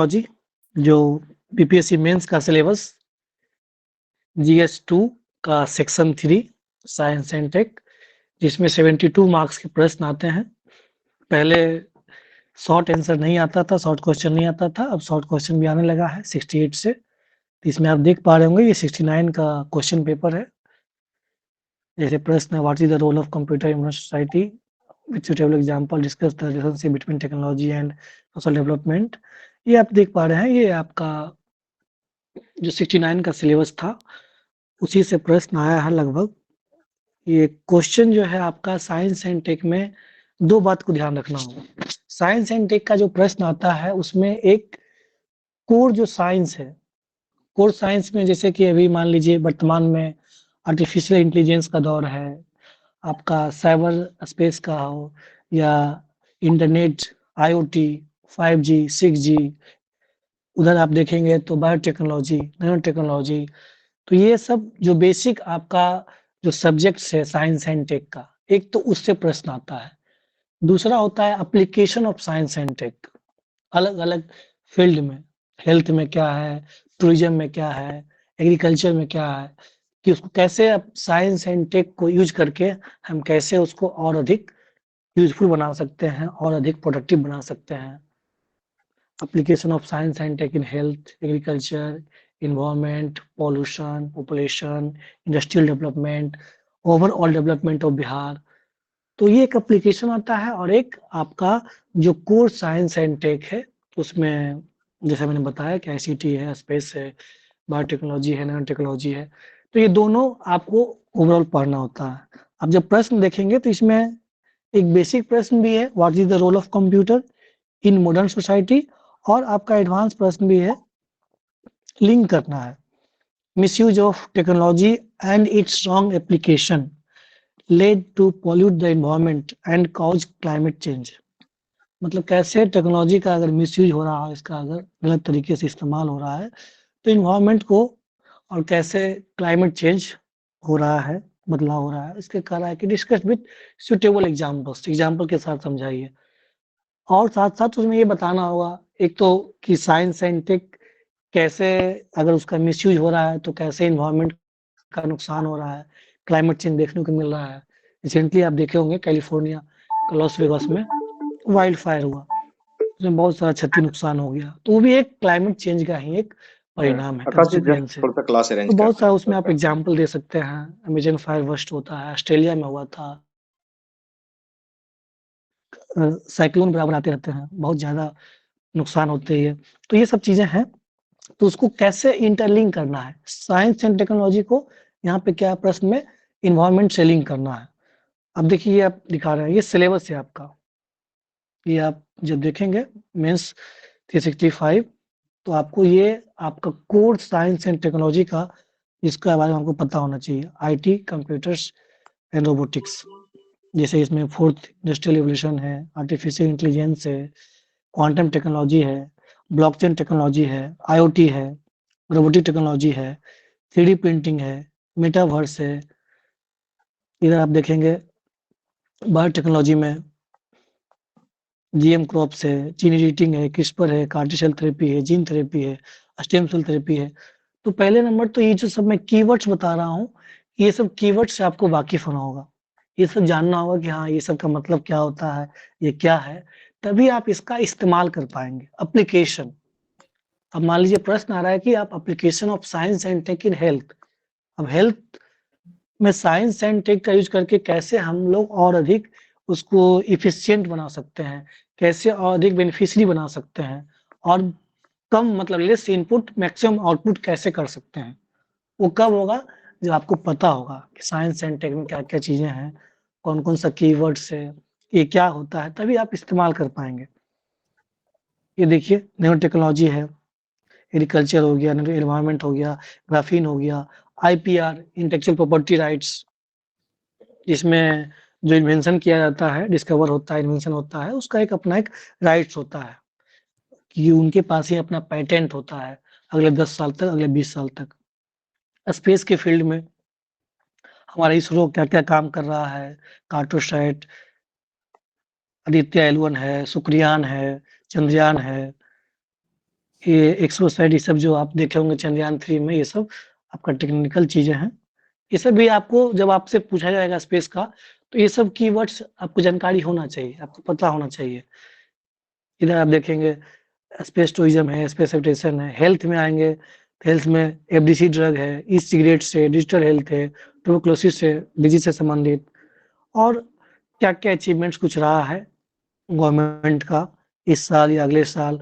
जी जो BPSC mains का syllabus GS 2 का सेक्शन 3 साइंस एंड टेक, जिसमें 72 मार्क्स के प्रश्न आते हैं। पहले शॉर्ट आंसर नहीं आता था, शॉर्ट क्वेश्चन नहीं आता था, अब शॉर्ट क्वेश्चन भी आने लगा है 68 से। तो इसमें आप देख पा रहे होंगे ये 69 का क्वेश्चन पेपर है। जैसे प्रश्न है, what is the role of computer in society, with suitable example, discuss the relationship between technology and social development. ये आप देख पा रहे हैं, ये आपका जो 69 का सिलेबस था उसी से प्रश्न आया है लगभग। ये क्वेश्चन जो है आपका साइंस एंड टेक में दो बात को ध्यान रखना होगा। साइंस एंड टेक का जो प्रश्न आता है उसमें एक कोर जो साइंस है, कोर साइंस में जैसे कि अभी मान लीजिए वर्तमान में आर्टिफिशियल इंटेलिजेंस का दौर है, आपका साइबर स्पेस का हो या इंटरनेट, आईओटी, 5G, 6G, उधर आप देखेंगे तो बायोटेक्नोलॉजी, नैनो टेक्नोलॉजी। तो ये सब जो बेसिक आपका जो सब्जेक्ट्स है साइंस एंड टेक का, एक तो उससे प्रश्न आता है। दूसरा होता है application of science and tech, अलग अलग फील्ड में, हेल्थ में क्या है, टूरिज्म में क्या है, एग्रीकल्चर में क्या है, कि उसको कैसे आप साइंस एंड टेक को यूज करके हम कैसे उसको और अधिक यूजफुल बना सकते हैं और अधिक प्रोडक्टिव बना सकते हैं। application of science and tech in health, agriculture, environment, pollution, population, industrial development, overall development of Bihar. तो ये एक एप्लीकेशन आता है और एक आपका जो कोर साइंस एंड टेक है उसमें जैसे मैंने बताया कि आईसीटी है, स्पेस है, बायोटेक्नोलॉजी है, नैनो टेक्नोलॉजी है। तो ये दोनों आपको ओवरऑल पढ़ना होता है। अब जब प्रश्न देखेंगे तो इसमें एक बेसिक प्रश्न भी है, what is the role of computer in modern society, और आपका एडवांस प्रश्न भी है, लिंक करना है, misuse of technology and its wrong application led to pollute the environment and cause climate change. मतलब कैसे टेक्नोलॉजी का अगर मिसयूज हो रहा है, इसका अगर गलत तरीके से इस्तेमाल हो रहा है तो इन्वायरमेंट को, और कैसे क्लाइमेट चेंज हो रहा है, बदलाव हो रहा है, इसके कारण है कि discuss with suitable examples, example के साथ समझाइए। और साथ-साथ उसमें ये बताना होगा, एक तो कि साइंस एंड टेक कैसे अगर उसका मिसयूज हो रहा है तो कैसे एनवायरनमेंट का नुकसान हो रहा है, क्लाइमेट चेंज देखने को मिल रहा है। रिसेंटली आप देखे होंगे कैलिफोर्निया का लॉस वेगास में वाइल्ड फायर हुआ, उसमें बहुत सारा क्षति नुकसान हो गया। तो वो भी एक क्लाइमेट चेंज का ही एक परिणाम है, आकाश जी कंसिक्वेंस जस्ट है। थोड़ा सा क्लास अरेंज तो कर बहुत सारा उसमें आप दें। एग्जाम्पल दे सकते हैं। अमेजन फायर वर्स्ट होता है, ऑस्ट्रेलिया में हुआ था, साइक्लोन बराबर आते रहते हैं, बहुत ज़्यादा नुकसान होते हैं। तो ये सब चीज़ें हैं, तो उसको कैसे इंटरलिंक करना है, साइंस एंड टेक्नोलॉजी को यहाँ पे क्या प्रश्न में इन्वायरमेंट से लिंक करना है। अब देखिए ये आप दिखा रहे हैं, ये सिलेबस है आपका, ये आप जब देखेंगे मेंस 365 तो आपको ये आपका कोर साइंस एंड टेक्नोलॉजी का, इसके बारे में आपको पता होना चाहिए। आईटी, कंप्यूटर्स एंड रोबोटिक्स, जैसे इसमें फोर्थ इंडस्ट्रियल रिवॉल्यूशन है, आर्टिफिशियल इंटेलिजेंस है, क्वांटम टेक्नोलॉजी है, ब्लॉकचेन टेक्नोलॉजी है, आईओटी है, रोबोटिक टेक्नोलॉजी है, 3D प्रिंटिंग है, मेटावर्स है। इधर आप देखेंगे बायोटेक्नोलॉजी में जीएम क्रॉप्स है, जीन एडिटिंग है, क्रिस्पर है, कार्टी सेल थेरेपी है, जीन थेरेपी है, स्टेम सेल थेरेपी है। तो पहले नंबर तो ये जो सब मैं कीवर्ड्स बता रहा हूँ, ये सब कीवर्ड से आपको वाकिफ होना होगा, ये सब जानना होगा कि हाँ ये सब का मतलब क्या होता है, ये क्या है, तभी आप इसका इस्तेमाल कर पाएंगे। एप्लीकेशन, अब मान लीजिए प्रश्न आ रहा है कि आप application of science and tech in health, अब हेल्थ में साइंस एंड टेक का यूज करके कैसे हम लोग और अधिक उसको इफिशिएंट बना सकते हैं, कैसे और अधिक बेनिफिशियरी बना सकते हैं, और कम मतलब लेस इनपुट मैक्सिमम आउटपुट कैसे कर सकते हैं। वो कब होगा, जब आपको पता होगा कि साइंस एंड टेक में क्या क्या चीजें हैं, कौन कौन सा कीवर्ड्स है, ये क्या होता है, तभी आप इस्तेमाल कर पाएंगे। ये देखिए नैनो टेक्नोलॉजी है, एग्रीकल्चर हो गया, एनवायरनमेंट हो गया, ग्राफीन हो गया, आईपीआर, इंटेलेक्चुअल प्रॉपर्टी राइट्स, इसमें जो इन्वेंशन किया जाता है, डिस्कवर होता है, इन्वेंशन होता है, उसका एक अपना एक राइट्स होता है कि उनके पास ही अपना पेटेंट होता है अगले 10 साल तक, अगले 20 साल तक। स्पेस के फील्ड में हमारा इसरो क्या-क्या काम कर रहा है, कार्टोसैट, आदित्य L1 है, शुक्रयान है, चंद्रयान है, ये एक्सोसाइट, ये सब जो आप देखे होंगे चंद्रयान 3 में, ये सब आपका टेक्निकल चीजें हैं। ये सब भी आपको जब आपसे पूछा जाएगा स्पेस का, तो ये सब कीवर्ड्स आपको जानकारी होना चाहिए, आपको पता होना चाहिए। इधर आप देखेंगे स्पेस टूरिज्म है, स्पेस एक्सप्लोरेशन है। हेल्थ में आएंगे, हेल्थ में एफडीसी ड्रग है, ई सिगरेट से, डिजिटल हेल्थ है, ट्यूबरकुलोसिस से, डिजीज से संबंधित, और क्या क्या अचीवमेंट्स कुछ रहा है गवर्नमेंट का इस साल या अगले साल।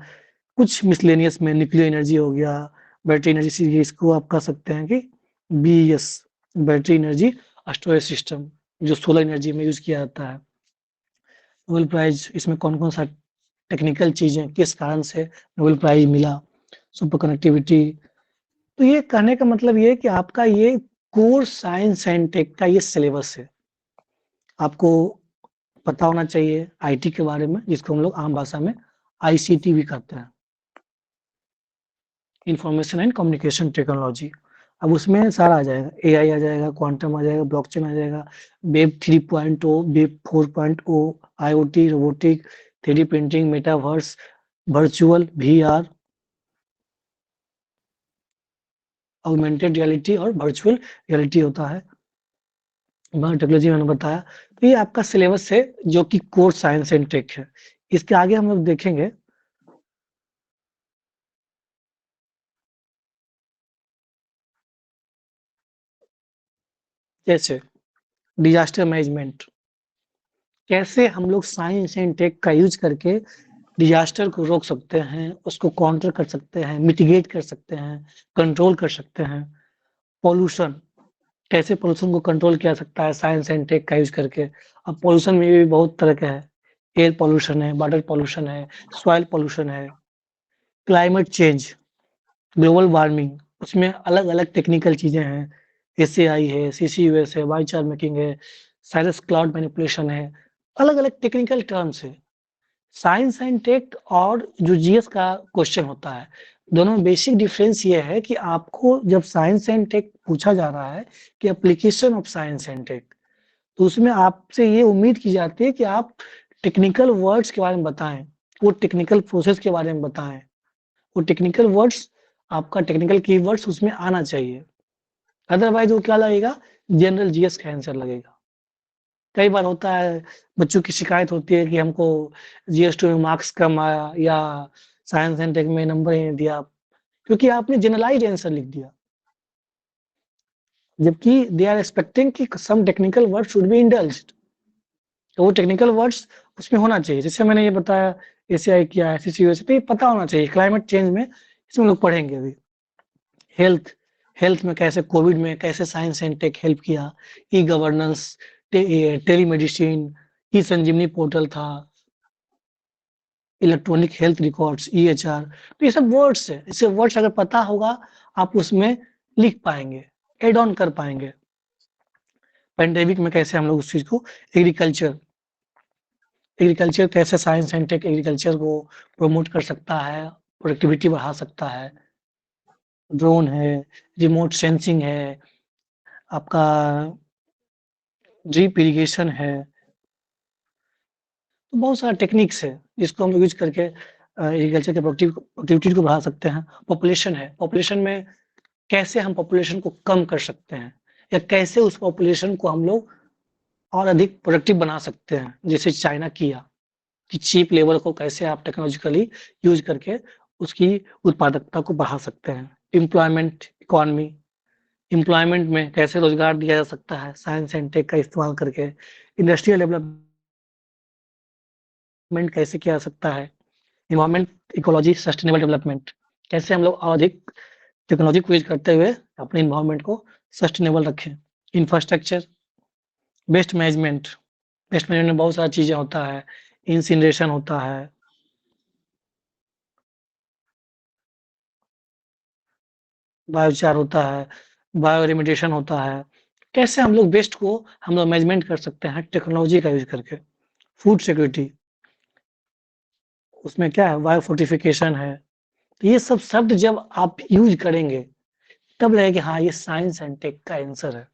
कुछ मिसलेनियस में न्यूक्लियर एनर्जी हो गया, बैटरी एनर्जी सीरीज, इसको आप कह सकते हैं कि B S, battery energy storage system, जो सोलर एनर्जी में यूज किया जाता है। नोबेल प्राइज, इसमें कौन कौन सा टेक्निकल चीजें किस कारण से नोबेल प्राइज मिला, सुपर कनेक्टिविटी। तो ये कहने का मतलब ये है कि आपका ये कोर साइंस एंड टेक का ये सिलेबस है। आपको पता होना चाहिए आईटी के बारे में, जिसको हम लोग आम भाषा में आईसीटी भी कहते हैं, इंफॉर्मेशन एंड कम्युनिकेशन टेक्नोलॉजी। अब उसमें सारा आ जाएगा, एआई आ जाएगा, क्वांटम आ जाएगा, ब्लॉकचेन आ जाएगा, web 3.0, web 4.0, IoT, robotic, 3D printing, metaverse, virtual VR, augmented reality और वर्चुअल रियलिटी होता है। टेक्नोलॉजी मैंने बताया। तो ये आपका सिलेबस है जो कि कोर साइंस एंड टेक है। इसके आगे हम लोग देखेंगे जैसे डिजास्टर मैनेजमेंट, कैसे हम लोग साइंस एंड टेक का यूज करके डिजास्टर को रोक सकते हैं, उसको काउंटर कर सकते हैं, मिटिगेट कर सकते हैं, कंट्रोल कर सकते हैं। पॉल्यूशन, कैसे पॉल्यूशन को कंट्रोल किया सकता है साइंस एंड टेक का यूज करके। अब पॉल्यूशन में भी बहुत तरह के है, एयर पॉल्यूशन है, वाटर पॉल्यूशन है, सॉइल पॉल्यूशन है, क्लाइमेट चेंज, ग्लोबल वार्मिंग, उसमें अलग अलग टेक्निकल चीजें हैं। एसएआई है, सीसीयूएस है, वाइचार मेकिंग है, साइरस क्लाउड मैनिपुलेशन है, अलग अलग टेक्निकल टर्म्स है। साइंस एंड टेक और जो जीएस का क्वेश्चन होता है, दोनों में बेसिक डिफरेंस ये है कि आपको जब साइंस एंड टेक पूछा जा रहा है कि application of science and tech, तो उसमें आपसे ये उम्मीद की जाती है कि आप टेक्निकल वर्ड्स के बारे में बताएं, वो टेक्निकल प्रोसेस के बारे में बताएं, वो टेक्निकल वर्ड्स, आपका टेक्निकल कीवर्ड्स उसमें आना चाहिए। अदरवाइज वो क्या लगेगा, जनरल जीएस का आंसर लगेगा। कई बार होता है, बच्चों की शिकायत होती है कि हमको जीएस2 में मार्क्स कम आया, या साइंस एंड टेक में नंबर ही नहीं दिया, क्योंकि आपने जनरलाइज आंसर लिख दिया, जबकि दे आर एक्सपेक्टिंग कि some technical word should be indulged. तो वो टेक्निकल वर्ड्स उसमें होना चाहिए। जैसे मैंने ये बताया, एसीआई किया है, सीसीयूएस, तो ये पता होना चाहिए। क्लाइमेट चेंज में इसमें लोग पढ़ेंगे अभी। हेल्थ, हेल्थ में कैसे कोविड में कैसे साइंस एंड टेक हेल्प किया, ई गवर्नेंस, टेलीमेडिसिन, ई संजीवनी पोर्टल था, इलेक्ट्रॉनिक हेल्थ रिकॉर्ड्स, ईएचआर। तो ये सब वर्ड्स है, इसे वर्ड्स अगर पता होगा आप उसमें लिख पाएंगे, एड ऑन कर पाएंगे। पेंडेमिक में कैसे हम लोग उस चीज को, एग्रीकल्चर, एग्रीकल्चर कैसे साइंस एंड टेक एग्रीकल्चर को प्रमोट कर सकता है, प्रोडक्टिविटी बढ़ा सकता है। ड्रोन है, रिमोट सेंसिंग है, आपका ड्रिप इरिगेशन है। तो बहुत सारा टेक्निक्स है जिसको हम यूज करके एग्रीकल्चर के प्रोडक्टिविटी को बढ़ा सकते हैं। पॉपुलेशन है, पॉपुलेशन में कैसे हम पॉपुलेशन को कम कर सकते हैं, या कैसे उस पॉपुलेशन को हम लोग और अधिक प्रोडक्टिव बना सकते हैं, जैसे चाइना किया कि चीप लेबर को कैसे आप टेक्नोलॉजिकली यूज करके उसकी उत्पादकता को बढ़ा सकते हैं। एम्प्लॉयमेंट इकोनॉमी, एम्प्लॉयमेंट में कैसे रोजगार दिया जा सकता है साइंस एंड टेक का इस्तेमाल करके। इंडस्ट्रियल डेवलपमेंट कैसे किया जा सकता है। इन्वायरमेंट, इकोलॉजी, सस्टेनेबल डेवलपमेंट, कैसे हम लोग और अधिक टेक्नोलॉजी को यूज करते हुए अपने इन्वायरमेंट को सस्टेनेबल रखें। Infrastructure, waste management, waste management में बहुत सारी चीजें होता है, इंसिनरेशन होता है, बायोचार होता है, बायो रेमिडिएशन होता है। कैसे हम लोग वेस्ट को हम लोग मैनेजमेंट कर सकते हैं टेक्नोलॉजी का यूज करके। फूड सिक्योरिटी, उसमें क्या है, बायो फोर्टिफिकेशन है। तो ये सब शब्द जब आप यूज करेंगे तब लगेगा कि हाँ ये साइंस एंड टेक का आंसर है।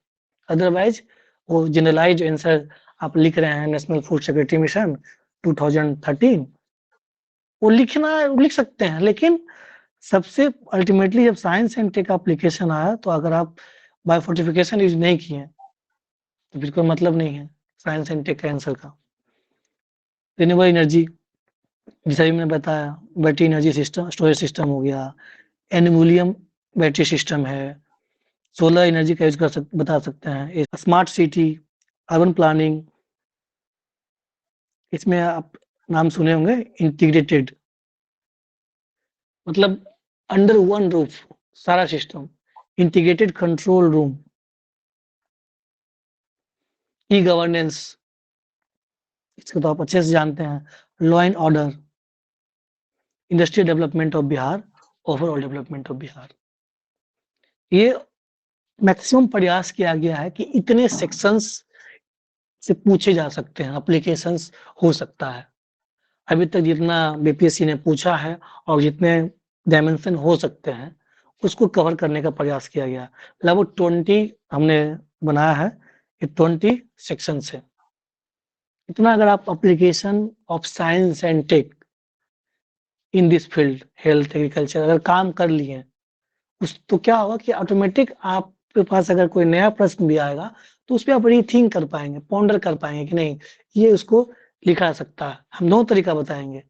अदरवाइज वो जनरलाइज आंसर आप लिख रहे हैं, नेशनल फूड सिक्योरिटी मिशन 2013, वो लिख सकते हैं, लेकिन सबसे अल्टीमेटली जब साइंस एंड टेक एप्लीकेशन आया, तो अगर आप बायोफोर्टिफिकेशन यूज नहीं किए तो फिर कोई मतलब नहीं है साइंस एंड टेक का आंसर का। रिन्यूएबल एनर्जी, जैसा मैंने बताया, battery energy system, storage system हो गया, एल्यूमिनियम बैटरी सिस्टम है, सोलर एनर्जी का यूज बता सकते हैं, स्मार्ट सिटी, अर्बन प्लानिंग, इसमें आप नाम सुने होंगे इंटीग्रेटेड, मतलब अंडर वन रूफ सारा system, integrated control room, e governance, इसको तो आप अच्छे से जानते हैं, law and order, industrial development of Bihar, overall development of Bihar. ये मैक्सिमम प्रयास किया गया है कि इतने सेक्शंस से पूछे जा सकते हैं, एप्लीकेशंस हो सकता है। अभी तक जितना बीपीएससी ने पूछा है और जितने डायमेंशन हो सकते हैं उसको कवर करने का प्रयास किया गया। लगभग 20 हमने बनाया है, ये 20 सेक्शन से। इतना अगर आप application of science and tech in this field, health, agriculture, अगर काम कर लिए उस, तो क्या होगा कि ऑटोमेटिक आपके पास अगर कोई नया प्रश्न भी आएगा तो उस पर आप रीथिंक कर पाएंगे, पॉन्डर कर पाएंगे कि नहीं ये उसको लिखा जा सकता है। हम 2 तरीका बताएंगे।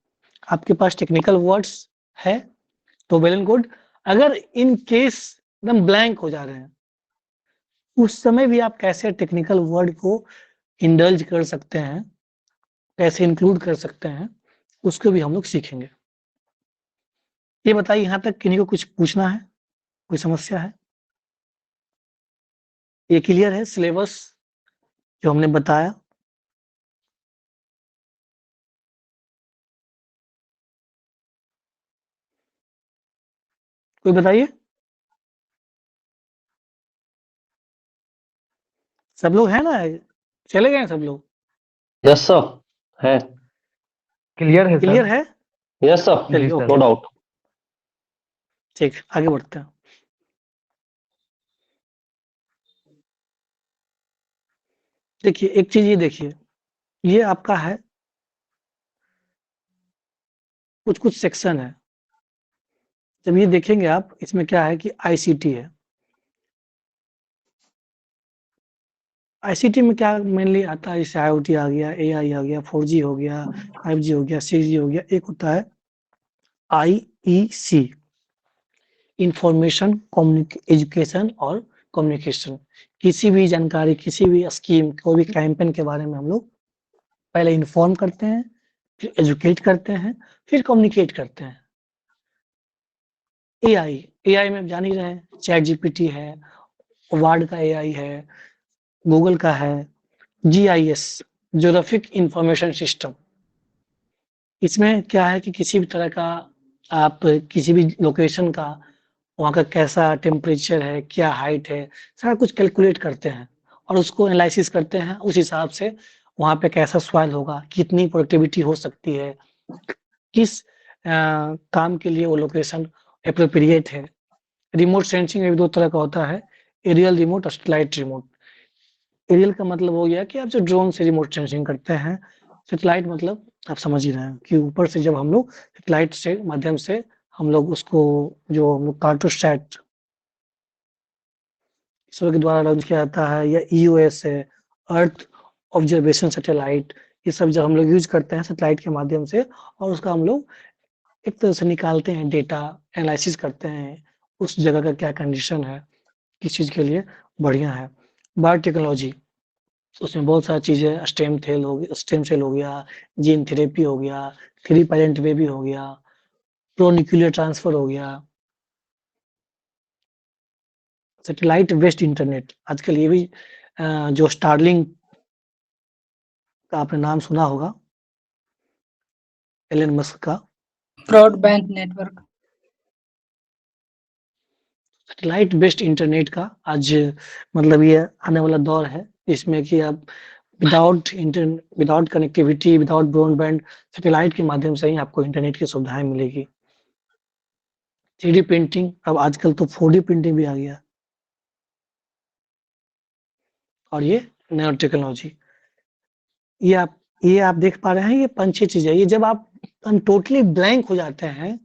आपके पास टेक्निकल वर्ड्स है तो वेल एंड गुड, अगर इन केस एकदम ब्लैंक हो जा रहे हैं उस समय भी आप कैसे टेक्निकल वर्ड को इंडल्ज कर सकते हैं, कैसे इंक्लूड कर सकते हैं, उसको भी हम लोग सीखेंगे। ये बताइए यहाँ तक किन्हीं को कुछ पूछना है, कोई समस्या है? ये क्लियर है सिलेबस जो हमने बताया? कोई बताइए। सब लोग हैं ना, चले गए सब लोग? यस सर, है। क्लियर है क्लियर सर। है? यस सर, चलिए, जी सर। No okay, doubt. ठीक, आगे बढ़ते हैं। देखिए एक चीज ये देखिए, ये आपका है, कुछ कुछ सेक्शन है। जब ये देखेंगे आप, इसमें क्या है कि आईसीटी है। आईसीटी में क्या मेनली आता है, जैसे आईओटी आ गया, एआई आ गया, 4G हो गया, 5G हो गया, 6G हो गया। एक होता है आईईसी, इंफॉर्मेशन एजुकेशन और कम्युनिकेशन। किसी भी जानकारी, किसी भी स्कीम, कोई भी कैंपेन के बारे में हम लोग पहले इन्फॉर्म करते हैं, फिर एजुकेट करते हैं, फिर कम्युनिकेट करते हैं। एआई में जान ही रहे हैं, चैट जीपीटी है, वार्ड का एआई है, गूगल का है, जीआईएस, ज्योग्राफिक इंफॉर्मेशन सिस्टम। इसमें क्या है कि किसी भी तरह का, आप किसी भी लोकेशन का, वहाँ का कैसा टेम्परेचर है, क्या हाइट है, सारा कुछ कैलकुलेट करते हैं और उसको एनालिसिस करते हैं। उस हिसाब से वहाँ पे कैसा सॉइल होगा, कितनी प्रोडक्टिविटी हो सकती है, किस काम के लिए वो लोकेशन एप्रोप्रिएट है। रिमोट सेंसिंग एक 2 तरह का होता है, एरियल रिमोट और सैटेलाइट रिमोट। एरियल का मतलब हो गया कि आप जो ड्रोन से रिमोट सेंसिंग करते हैं, सैटेलाइट मतलब आप समझ ही रहे हैं कि ऊपर से जब हम लोग सैटेलाइट से माध्यम से हम लोग उसको, जो हम लोग कार्टोसैट इसरो के द्वारा लॉन्च किया जाता है, या ईओएस है, अर्थ ऑब्जर्वेशन सैटेलाइट, ये सब जब हम लोग यूज करते हैं सैटेलाइट के माध्यम से, और उसका हम लोग एक तरह से निकालते हैं डेटा, एनालिसिस करते हैं उस जगह का क्या कंडीशन है, किस चीज़ के लिए बढ़िया है। बायोटेक्नोलॉजी, उसमें बहुत सारी चीज़ें, स्टेम सेल हो गया, जीन थेरेपी हो गया, 3 पैरेंट बेबी हो गया, प्रो न्यूक्लियर ट्रांसफर हो गया, सैटेलाइट बेस्ड इंटरनेट। आजकल ये भी जो स्टारलिंक का आपने नाम सुना होगा, एलन मस्क का, broadband network. Satellite based internet का आज मतलब ये आने वाला दौर है, इसमें कि आप without connectivity, without broadband, satellite के माध्यम से ही आपको इंटरनेट की सुविधाएं मिलेगी। 3D प्रिंटिंग, अब आजकल तो 4D प्रिंटिंग भी आ गया, और ये नैनो टेक्नोलॉजी। ये आप देख पा रहे हैं, ये 5-6 चीजें। ये जब आप टोटली ब्लैंक हो जाते हैं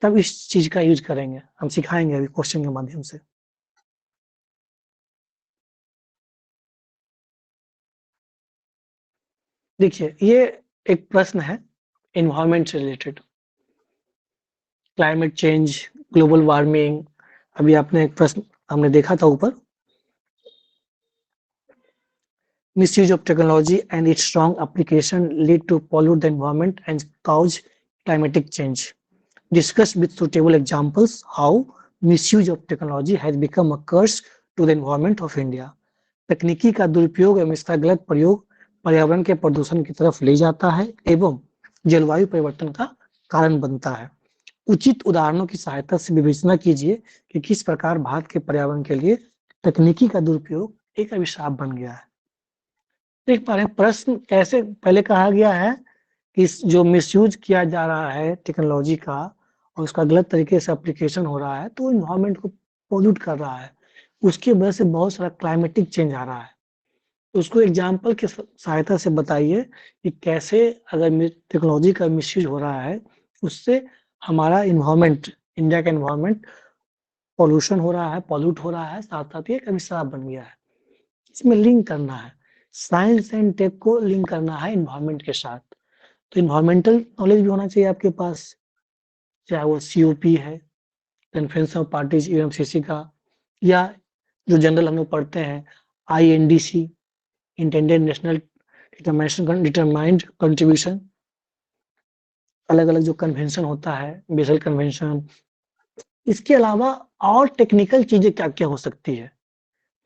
तब इस चीज का यूज करेंगे, हम सिखाएंगे अभी क्वेश्चन के माध्यम से। देखिए ये एक प्रश्न है एनवायरमेंट से related, climate change, global warming. अभी आपने एक प्रश्न हमने देखा था ऊपर, misuse of technology and its strong application lead to pollute the environment and cause climatic change. Discuss with suitable examples how misuse of technology has become a curse to the environment of India. तकनीकी का दुरुपयोग एवं इसका गलत प्रयोग पर्यावरण के प्रदूषण की तरफ ले जाता है एवं जलवायु परिवर्तन का कारण बनता है। उचित उदाहरणों की सहायता से विवेचना कीजिए कि किस प्रकार भारत के पर्यावरण के लिए तकनीकी का दुरुपयोग एक अभिशाप बन गया है। देख पा रहे हैं प्रश्न कैसे, पहले कहा गया है कि जो मिसयूज किया जा रहा है टेक्नोलॉजी का और उसका गलत तरीके से एप्लीकेशन हो रहा है तो इन्वायरमेंट को पोल्यूट कर रहा है, उसकी वजह से बहुत सारा क्लाइमेटिक चेंज आ रहा है। उसको एग्जाम्पल की सहायता से बताइए कि कैसे अगर टेक्नोलॉजी का मिसयूज हो रहा है उससे हमारा इन्वायरमेंट, इंडिया का इन्वायरमेंट पॉल्यूशन हो रहा है, पॉल्यूट हो रहा है, साथ साथ ये एक अभिशाप बन गया है। इसमें लिंक करना है, साइंस एंड टेक को लिंक करना है इन्वायरमेंट के साथ। तो इन्वायरमेंटल नॉलेज भी होना चाहिए आपके पास, चाहे वो COP है, कन्फ्रेंस ऑफ पार्टीज UNFCCC का, या जो जनरल हम लोग पढ़ते हैं INDC, intended national determined contribution, अलग अलग जो कन्वेंशन होता है, बेसल कन्वेंशन। इसके अलावा और टेक्निकल चीजें क्या क्या हो सकती है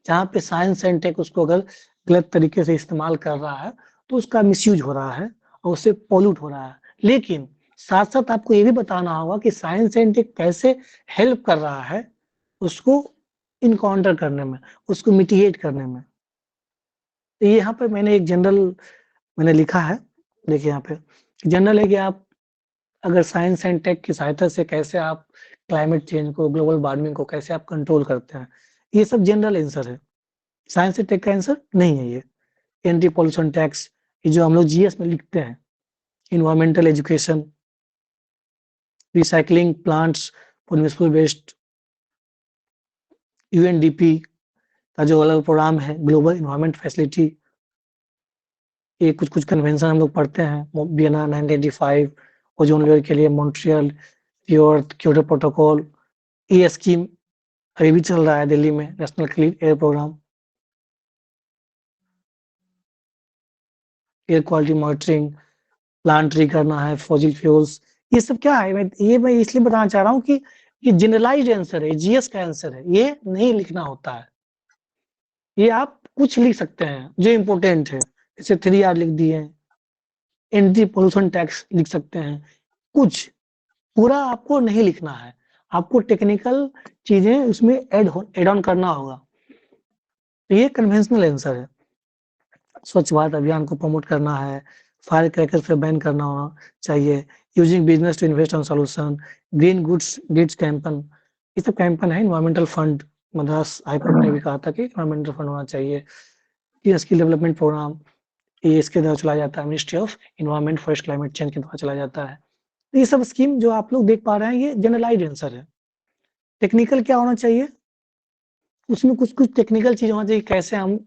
जहाँ पे साइंस एंड टेक उसको अगर गलत तरीके से इस्तेमाल कर रहा है तो उसका मिसयूज हो रहा है और उससे पॉल्यूट हो रहा है। लेकिन साथ साथ आपको ये भी बताना होगा कि साइंस एंड टेक कैसे हेल्प कर रहा है उसको इनकाउंटर करने में, उसको मिटिगेट करने में। तो यहाँ पे मैंने एक जनरल मैंने लिखा है, देखिए यहाँ पे जनरल है कि आप अगर साइंस एंड टेक की सहायता से कैसे आप क्लाइमेट चेंज को, ग्लोबल वार्मिंग को कैसे आप कंट्रोल करते हैं, ये सब जनरल आंसर है। साइंस एंड टेक का आंसर नहीं है ये। एंटी पॉल्यूशन टैक्स, ये जो हम लोग GS में लिखते हैं, environmental education, recycling plants for municipal waste, UNDP का जो अलग प्रोग्राम है, ग्लोबल इन्वायरमेंट फैसिलिटी, ये कुछ कुछ कन्वेंशन हम लोग पढ़ते हैं, वियना 1985, ओजोन लेयर के लिए मॉन्ट्रियल, क्योटो प्रोटोकॉल, ये स्कीम अभी भी चल रहा है दिल्ली में, national clean air programme, air quality monitoring, plant tree करना है, फॉसिल फ्यूल्स, ये सब क्या है, मैं इसलिए बताना चाह रहा हूँ कि ये जनरलाइज्ड आंसर है, GS का आंसर है, ये नहीं लिखना होता है। ये आप कुछ लिख सकते हैं जो इम्पोर्टेंट है, जैसे 3R लिख दिए, एंटी पोल्यूशन टैक्स लिख सकते हैं, कुछ पूरा आपको नहीं लिखना है, आपको टेक्निकल चीजें उसमें एड ऑन करना होगा। तो ये कन्वेंशनल आंसर है। स्वच्छ भारत अभियान को प्रमोट करना है, फायर क्रैकर्स पे बैन करना होना चाहिए, using business to invest on solution, green goods गिड्स कैंपन, ये सब कैंपन है। इन्वायरमेंटल फंड, मद्रास हाईकोर्ट ने भी कहा था कि इन्वायरमेंटल फंड होना चाहिए। ये स्किल डेवलपमेंट प्रोग्राम, ये इसके द्वारा चलाया जाता है, ministry of environment forest climate change के द्वारा चलाया जाता है। तो ये सब स्कीम जो आप लोग देख पा रहे हैं ये जनरलाइज्ड आंसर है। टेक्निकल क्या होना चाहिए, उसमें कुछ कुछ टेक्निकल चीज होना चाहिए, कैसे हम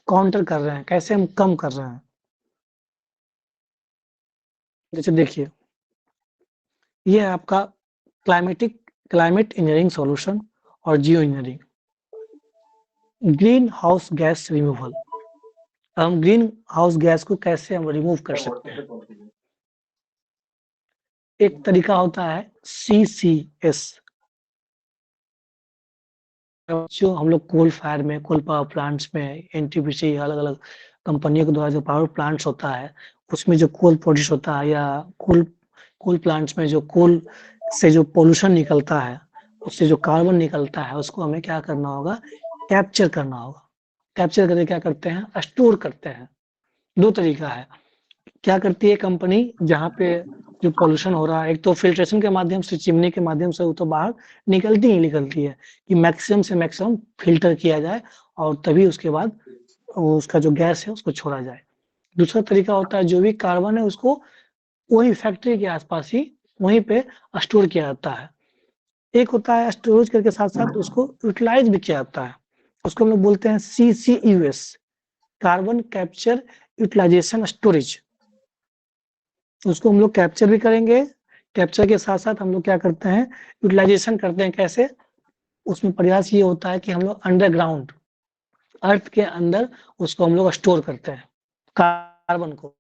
काउंटर कर रहे हैं, कैसे हम कम कर रहे हैं। जैसे देखिए ये है आपका क्लाइमेट इंजीनियरिंग सॉल्यूशन और geo engineering, green house gas removal. हम ग्रीन हाउस गैस को कैसे हम रिमूव कर सकते हैं, एक तरीका होता है CCS, जो हम लोग कोल फायर में, कोल पावर प्लांट्स में, NTPC अलग अलग कंपनियों के द्वारा जो पावर प्लांट्स होता है उसमें जो कोल प्रोड्यूस होता है, या कोल प्लांट्स में जो कोल से जो पोल्यूशन निकलता है, उससे जो कार्बन निकलता है, उसको हमें क्या करना होगा, कैप्चर करना होगा। कैप्चर करके क्या करते हैं, स्टोर करते हैं। दो तरीका है, क्या करती है कंपनी, जहाँ पे जो पोल्यूशन हो रहा है, एक तो फिल्ट्रेशन के माध्यम से, चिमनी के माध्यम से वो तो बाहर निकलती है कि मैक्सिमम से मैक्सिमम फिल्टर किया जाए और तभी उसके बाद उसका जो गैस है उसको छोड़ा जाए। दूसरा तरीका होता है जो भी कार्बन है उसको वही फैक्ट्री के आसपास ही वहीं पे स्टोर किया जाता है, एक होता है स्टोरेज करके साथ साथ उसको यूटिलाइज भी किया जाता है, उसको हम लोग बोलते हैं CCUS, carbon capture utilisation storage. उसको हम लोग कैप्चर भी करेंगे, कैप्चर के साथ साथ हम लोग क्या करते हैं, यूटिलाइजेशन करते हैं। कैसे? उसमें प्रयास ये होता है कि हम लोग अंडरग्राउंड अर्थ के अंदर उसको हम लोग स्टोर करते हैं कार्बन को,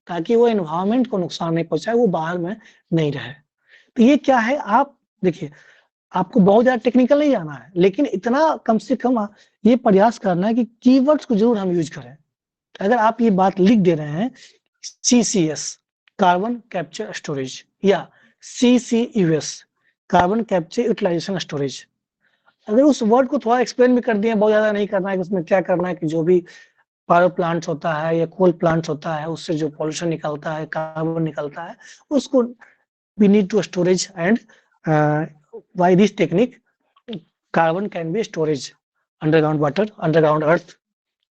ताकि वो एनवायरनमेंट को नुकसान नहीं पहुंचाए, वो बाहर में नहीं रहे। तो ये क्या है, आप देखिए, आपको बहुत ज्यादा टेक्निकल नहीं जाना है, लेकिन इतना कम से कम ये प्रयास करना है कि कीवर्ड्स को जरूर हम यूज करें। अगर आप ये बात लिख दे रहे हैं CCS, कार्बन कैप्चर स्टोरेज, या CCUS, carbon capture utilisation storage, अगर उस वर्ड को थोड़ा एक्सप्लेन भी कर दिए, बहुत ज्यादा नहीं करना है कि उसमें क्या करना है कि जो भी पावर प्लांट्स होता है या कोल प्लांट्स होता है, उससे जो पॉल्यूशन निकलता है, कार्बन निकलता है, उसको we need to storage, and by this technique carbon can be storage underground water, underground earth,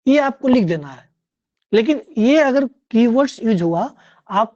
ये आपको लिख देना है। लेकिन ये अगर कीवर्ड्स यूज हुआ, आप